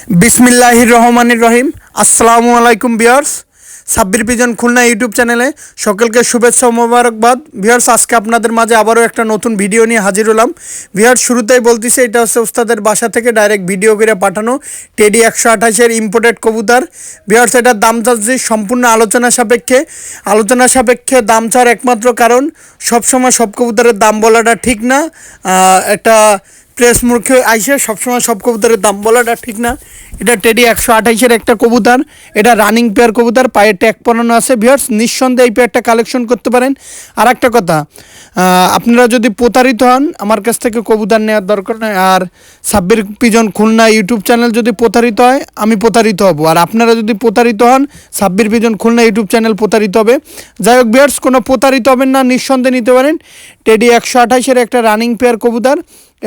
বিসমিল্লাহির রহমানির রহিম। আসসালামু আলাইকুম viewers, Sabbir pigeon Khulna YouTube চ্যানেলে সকলকে শুভেচ্ছা ও মোবারকবাদ। ভিউয়ার্স, আজকে আপনাদের মাঝে আবারও একটা নতুন ভিডিও নিয়ে হাজির হলাম। ভিউয়ার্স, শুরুতেই বলতেছি, এটা হচ্ছে ওস্তাদের বাসা থেকে ডাইরেক্ট ভিডিও করে পাঠানো টেডি 128-এর ইম্পোর্টেড কবুতর। ভিউয়ার্স, এটার দাম চাচ্ছি সম্পূর্ণ আলোচনা সাপেক্ষে দাম চাওয়ার একমাত্র কারণ সবসময় সব কবুতরের দাম বলাটা ঠিক না। একটা প্রেস মুখে আইসে সবসময় সব কবুতরের দাম বলাটা ঠিক না। এটা টেডি 128-এর একটা কবুতর, এটা রানিং পেয়ার কবুতর, পায়ে ট্যাগ পরানো আছে। ভিউয়ার্স, নিঃসন্দেহে এই পেয়ারটা কালেকশন করতে পারেন। আর একটা কথা, আপনারা যদি প্রতারিত হন আমার কাছ থেকে কবুতর নেওয়ার দরকার নয়। আর Sabbir pigeon Khulna YouTube channel যদি প্রতারিত হয় আমি প্রতারিত হব, আর আপনারা যদি প্রতারিত হন Sabbir pigeon Khulna YouTube channel প্রতারিত হবে। যাই হোক ভিউয়ার্স, কোনো প্রতারিত হবেন না, নিঃসন্দেহে নিতে পারেন। টেডি 128-এর একটা রানিং পেয়ার কবুতর,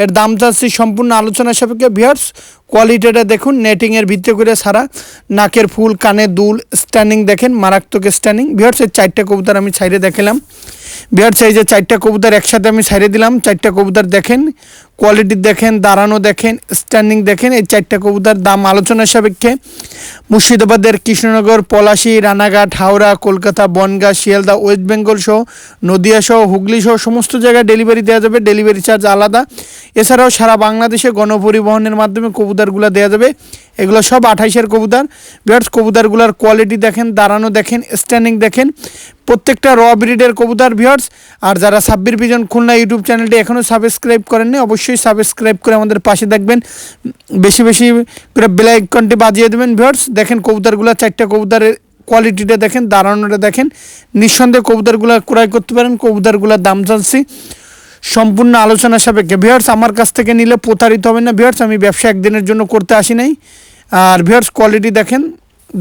এর দাম চাচ্ছি সম্পূর্ণ আলোচনা সাপেক্ষে। ভিউয়ার্স, কোয়ালিটিটা দেখুন, নেটিংয়ের ভিত্তি করে সারা, নাকের ফুল, কানের দুল, স্ট্যান্ডিং দেখেন মারাত্মক স্ট্যান্ডিং। ভিউয়ার্স, এই 4টা কবুতর আমি ছাইড়ে দেখালাম। ভিউয়ার্স, এই যে 4টা কবুতর একসাথে আমি ছাইড়ে দিলাম। 4টা কবুতর দেখেন, কোয়ালিটি দেখেন, দাঁড়ানো দেখেন, স্ট্যান্ডিং দেখেন। এই 4টা কবুতর দাম আলোচনা সাপেক্ষে। মুর্শিদাবাদের কৃষ্ণনগর, পলাশী, রানাঘাট, হাওড়া, কলকাতা, বনগাঁ, শিয়ালদা, ওয়েস্ট বেঙ্গল সহ, নদিয়া সহ, হুগলি সহ সমস্ত জায়গায় ডেলিভারি দেওয়া যাবে। ডেলিভারি চার্জ আলাদা। এছাড়াও সারা বাংলাদেশে গণপরিবহনের মাধ্যমে কবুতরগুলো দেওয়া যাবে। এগুলো সব 28-এর কবুতর। ভিউয়ার্স, কবুতরগুলোর কোয়ালিটি দেখেন, দাঁড়ানো দেখেন, স্ট্যান্ডিং দেখেন, প্রত্যেকটা র ব্রিডের কবুতর। ভিউয়ার্স, আর যারা সাব্বির পিজন খুলনা ইউটিউব চ্যানেলটি এখনও সাবস্ক্রাইব করেননি অবশ্যই সাবস্ক্রাইব করে আমাদের পাশে থাকবেন। বেশি বেশি করে বেল আইকনটি বাজিয়ে দেবেন। ভিউয়ার্স, দেখেন কবুতরগুলো, 4টা কবুতরের কোয়ালিটিটা দেখেন, দাঁড়ানোটা দেখেন। নিঃসন্দেহে কবুতরগুলো ক্রয় করতে পারেন। কবুতরগুলোর দাম জানছি সম্পূর্ণ আলোচনা সাপেক্ষে। ভিউয়ার্স, আমার কাছ থেকে নিলে প্রতারিত হবেন না। ভিউয়ার্স, আমি ব্যবসা একদিনের জন্য করতে আসি নাই। আর ভিউয়ার্স, কোয়ালিটি দেখেন,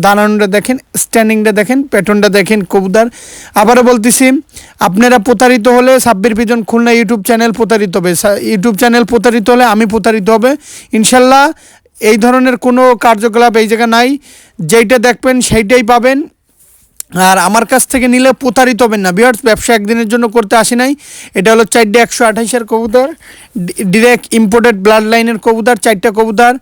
দানানটা দেখেন, স্ট্যান্ডিংটা দেখেন, প্যাটার্নটা দেখেন কবুতর। আবারও বলতেছি, আপনারা প্রতারিত হলে Sabbir pigeon Khulna YouTube channel প্রতারিত হবে। ইউটিউব চ্যানেল প্রতারিত হলে আমি প্রতারিত হবে ইনশাল্লাহ। এই ধরনের কোনো কার্যকলাপ এই জায়গা নাই। যেইটা দেখবেন সেইটাই পাবেন। আর আমার কাছ থেকে নিলে প্রতারিত হবেন না। ভিউয়ার্স, ব্যবসা একদিনের জন্য করতে আসি নাই। এটা হলো 4ডে 128-এর কবুতর, ডিরেক্ট ইম্পোর্টেড ব্লাড লাইনের কবুতর, 4টা কবুতর।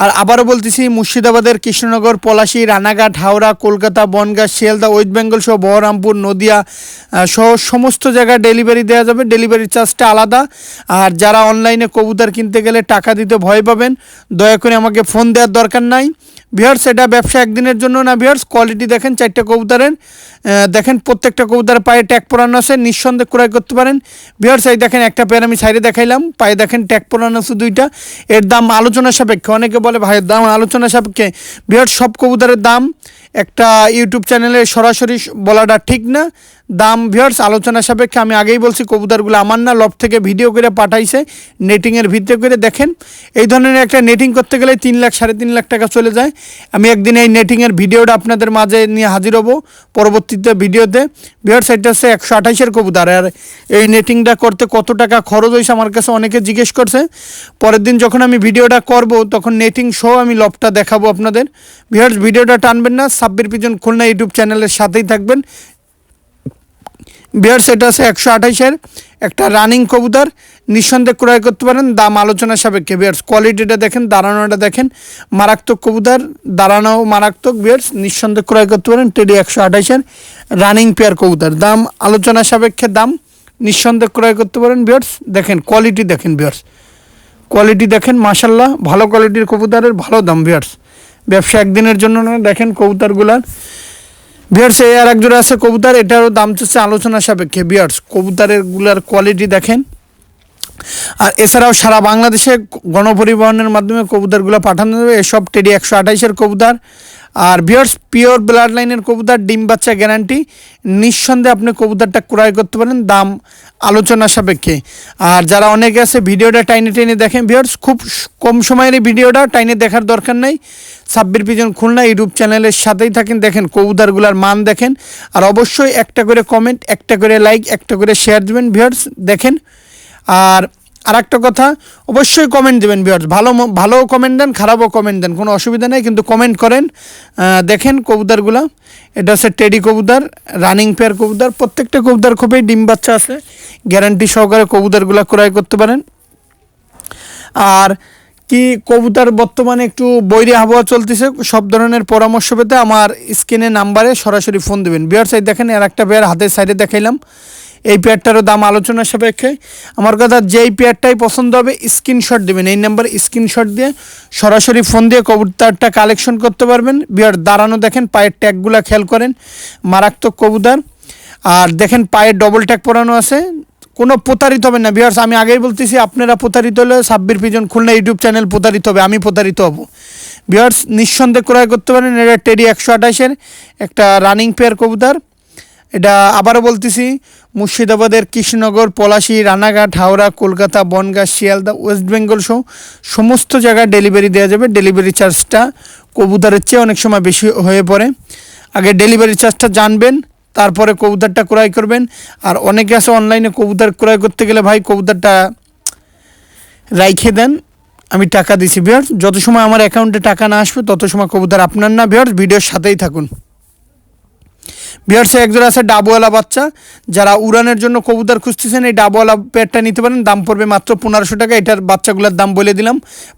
আর আবারও বলতেছি, মুর্শিদাবাদের কৃষ্ণনগর, পলাশী, রানাঘাট, হাওড়া, কলকাতা, বনগাঁ, শিয়ালদা, ওয়েস্ট বেঙ্গল সহ, বহরমপুর, নদিয়া সহ সমস্ত জায়গায় ডেলিভারি দেওয়া যাবে। ডেলিভারি চার্জটা আলাদা। আর যারা অনলাইনে কবুতর কিনতে গেলে টাকা দিতে ভয় পাবেন, দয়া করে আমাকে ফোন দেওয়ার দরকার নাই। ভিউয়ার্স, এটা ব্যবসা একদিনের জন্য না। ভিউয়ার্স, কোয়ালিটি দেখেন 4টা কবুতরের, দেখেন প্রত্যেকটা কবুতরের পায়ে ট্যাগ পরানো আছে, নিঃসন্দেহে ক্রয় করতে পারেন। ভিউয়ার্স, এই দেখেন একটা পেয়ার আমি সাইডে দেখাইলাম, পায়ে দেখেন ট্যাগ পরানো আছে 2টা। এর দাম আলোচনা সাপেক্ষে। অনেকে বলে ভাইয়ের দাম আলোচনা সাপেক্ষে। ভিউয়ার্স, সব কবুতরের দাম একটা ইউটিউব চ্যানেলে সরাসরি বলাটা ঠিক না। দাম ভিউয়ার্স আলোচনা সাপেক্ষে। আমি আগেই বলছি, কবুতরগুলো আমার না, লফট থেকে ভিডিও করে পাঠাইছে নেটিংয়ের ভিত্তি করে। দেখেন, এই ধরনের একটা নেটিং করতে গেলে 3 লাখ 3.5 লাখ টাকা চলে যায়। আমি একদিন এই নেটিংয়ের ভিডিওটা আপনাদের মাঝে নিয়ে হাজির হব পরবর্তীতে ভিডিওতে। ভিউয়ার্স, এটা হচ্ছে 128-এর কবুতর। আর এই নেটিংটা করতে কত টাকা খরচ হয়েছে আমার কাছে অনেকে জিজ্ঞেস করছে। পরের দিন যখন আমি ভিডিওটা করব তখন নেটিং সহ আমি লফটটা দেখাবো আপনাদের। ভিউয়ার্স, ভিডিওটা টানবেন না, সাব্বির পিজন খুলনা ইউটিউব চ্যানেলের সাথেই থাকবেন। ভিউয়ার্স, এটা আছে 128-এর একটা রানিং কবুতর, নিঃসন্দেহে ক্রয় করতে পারেন, দাম আলোচনা সাপেক্ষে। ভিউয়ার্স, কোয়ালিটিটা দেখেন, দাঁড়ানোটা দেখেন, মারাত্মক কবুতর, দাঁড়ানো মারাত্মক। ভিউয়ার্স, নিঃসন্দেহে ক্রয় করতে পারেন। টেডি 128-এর রানিং পেয়ার কবুতর, দাম আলোচনা সাপেক্ষে, দাম নিঃসন্দেহে ক্রয় করতে পারেন। ভিউয়ার্স, দেখেন কোয়ালিটি দেখেন। ভিউয়ার্স, কোয়ালিটি দেখেন, মাশাল্লাহ ভালো কোয়ালিটির কবুতরের ভালো দাম। ভিউয়ার্স, ব্যবসা একদিনের জন্য না। দেখেন কবুতরগুলার। ভিউয়ার্স, এই আর এক জোড়া আছে কবুতর, এটারও দাম চাচ্ছে আলোচনা সাপেক্ষে। ভিউয়ার্স, কবুতরের গুলার কোয়ালিটি দেখেন। আর এছাড়াও সারা বাংলাদেশে গণপরিবহনের মাধ্যমে কবুতরগুলো পাঠানো যাবে। এসব টেডি 128-এর কবুতর। আর ভিউয়ার্স, পিওর ব্লাড লাইনের কবুতর, ডিম বাচ্চা গ্যারান্টি। নিঃসন্দেহে আপনি কবুতরটা ক্রয় করতে পারেন, দাম আলোচনা সাপেক্ষে। আর যারা অনেকে আছে ভিডিওটা টাইনে টাইনে দেখেন, ভিউয়ার্স খুব কম সময়ের এই ভিডিওটা টাইনে দেখার দরকার নেই। সাব্বির পিজন খুলনা ইউটিউব চ্যানেলের সাথেই থাকেন। দেখেন কবুতরগুলার মান দেখেন। আর অবশ্যই একটা করে কমেন্ট, একটা করে লাইক, একটা করে শেয়ার দেবেন। ভিউয়ার্স, দেখেন। আর একটা কথা, অবশ্যই কমেন্ট দেবেন। ভিউয়ার্স, ভালো কমেন্ট দেন, খারাপও কমেন্ট দেন, কোনো অসুবিধা নেই, কিন্তু কমেন্ট করেন। দেখেন কবুতরগুলো, এটা হচ্ছে টেডি কবুতর, রানিং পেয়ার কবুতর। প্রত্যেকটা কবুতর খুবই ডিম বাচ্চা আছে, গ্যারান্টি সহকারে কবুতরগুলো ক্রয় করতে পারেন। আর কি কবুতর বর্তমানে একটু বৈরী আবহাওয়া চলতেছে, সব ধরনের পরামর্শ পেতে আমার স্ক্রিনে নাম্বারে সরাসরি ফোন দেবেন। বিয়ার সাইড দেখেন, আর একটা পেয়ার হাতের সাইডে দেখাইলাম, এই পেয়ারটারও দাম আলোচনার সাপেক্ষে। আমার কথা, যেই পেয়ারটাই পছন্দ হবে স্ক্রিনশট দেবেন, এই নাম্বারে স্ক্রিনশট দিয়ে সরাসরি ফোন দিয়ে কবুতরটা কালেকশন করতে পারবেন। বিয়ার দাঁড়ানো দেখেন, পায়ের ট্যাগগুলো খেয়াল করেন, মারাত্মক কবুতর। আর দেখেন পায়ের ডবল ট্যাগ পরানো আছে, কোনো প্রতারিত হবে না। ভিউয়ার্স আমি আগেই বলতেছি, আপনারা প্রতারিত হলে Sabbir pigeon Khulna YouTube channel প্রতারিত হবে, আমি প্রতারিত হব। ভিউয়ার্স নিঃসন্দেহে ক্রয় করতে পারেন। এটা টেডি 128-এর একটা রানিং পেয়ার কবুতর। এটা আবারও বলতেছি, মুর্শিদাবাদের কৃষ্ণনগর, পলাশী, রানাঘাট, হাওড়া, কলকাতা, বনগাঁ, শিয়ালদা, ওয়েস্ট বেঙ্গল সহ সমস্ত জায়গায় ডেলিভারি দেওয়া যাবে। ডেলিভারি চার্জটা কবুতরের চেয়ে অনেক সময় বেশি হয়ে পড়ে। আগে ডেলিভারি চার্জটা জানবেন, তারপরে কবুতরটা ক্রয় করবেন। আর অনেকে আছে অনলাইনে কবুতর ক্রয় করতে গেলে, ভাই কবুতরটা রাইখে দেন, আমি টাকা দিছি। ভিউয়ার্স যত সময় আমার অ্যাকাউন্টে টাকা না আসবে তত সময় কবুতর আপনার না। ভিউয়ার্স ভিডিওর সাথেই থাকুন। ভিউয়ার্সে একজোড়া আছে ডাবওয়ালা বাচ্চা, যারা উড়ানের জন্য কবুতর খুঁজতেছেন এই ডাবওয়ালা পেয়ারটা নিতে পারেন। দাম পড়বে মাত্র 1500 টাকা। এটার বাচ্চাগুলোর দাম বলে দিলাম,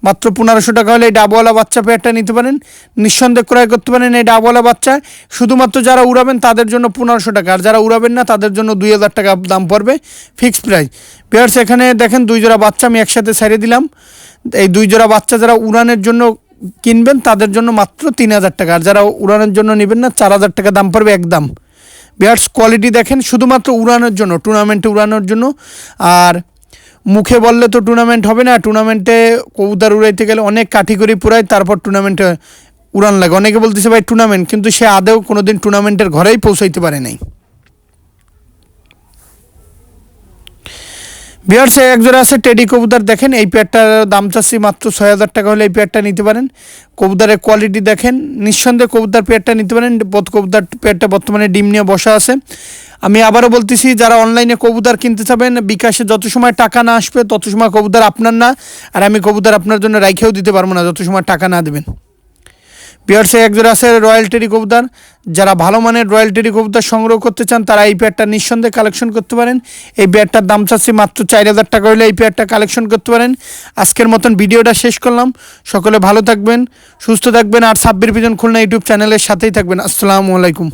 মাত্র 1500 টাকা হলে এই ডাবওয়ালা বাচ্চা পেয়ারটা নিতে পারেন। নিঃসন্দেহে ক্রয় করতে পারেন এই ডাবওয়ালা বাচ্চা। শুধুমাত্র যারা উড়াবেন তাদের জন্য 1500 টাকা, আর যারা উড়াবেন না তাদের জন্য 2000 টাকা দাম পড়বে, ফিক্সড প্রাইস। ভিউয়ার্স এখানে দেখেন 2 জোড়া বাচ্চা আমি একসাথে ছেড়ে দিলাম। এই 2 জোড়া বাচ্চা যারা উড়ানের জন্য কিনবেন তাদের জন্য মাত্র 3000 টাকা, আর যারা উড়ানের জন্য নেবেন না 4000 টাকা দাম পড়বে একদম। বিয়ার্স কোয়ালিটি দেখেন, শুধুমাত্র উড়ানোর জন্য, টুর্নামেন্টে উড়ানোর জন্য। আর মুখে বললে তো টুর্নামেন্ট হবে না, টুর্নামেন্টে কবুতর উড়াইতে গেলে অনেক কাঠিকরি পুরায়, তারপর টুর্নামেন্টে উড়ান লাগে। অনেকে বলতেছে ভাই টুর্নামেন্ট, কিন্তু সে আদেও কোনোদিন টুর্নামেন্টের ঘরেই পৌঁছাইতে পারে নাই। বিয়ার্সে একজোড়া আছে টেডি কবুতর, দেখেন এই পেয়ারটার দাম চাচ্ছি মাত্র 6000 টাকা হলে এই পেয়ারটা নিতে পারেন। কবুতরের কোয়ালিটি দেখেন, নিঃসন্দেহে কবুতর পেয়ারটা নিতে পারেন। কবুতর পেয়ারটা বর্তমানে ডিম নিয়ে বসা আছে। আমি আবারও বলতেছি, যারা অনলাইনে কবুতর কিনতে চাবেন, বিকাশে যত সময় টাকা না আসবে তত সময় কবুতর আপনার না, আর আমি কবুতর আপনার জন্য রাইখেও দিতে পারবো না যত সময় টাকা না দেবেন। বিয়ার্সে একজোড়া আছে রয়্যাল টেডি কবুতর, যারা ভালো মানের রয়্যাল টেডি কবুতর সংগ্রহ করতে চান তারা এই পেয়ারটা নিঃসন্দেহে কালেকশন করতে পারেন। এই পেয়ারটার দাম চাচ্ছি মাত্র 4000 টাকা হলে এই পেয়ারটা কালেকশন করতে পারেন। আজকের মতন ভিডিওটা শেষ করলাম। সকলে ভালো থাকবেন, সুস্থ থাকবেন, আর সাব্বির পিজন খুলনা ইউটিউব চ্যানেলের সাথেই থাকবেন। আসসালামু আলাইকুম।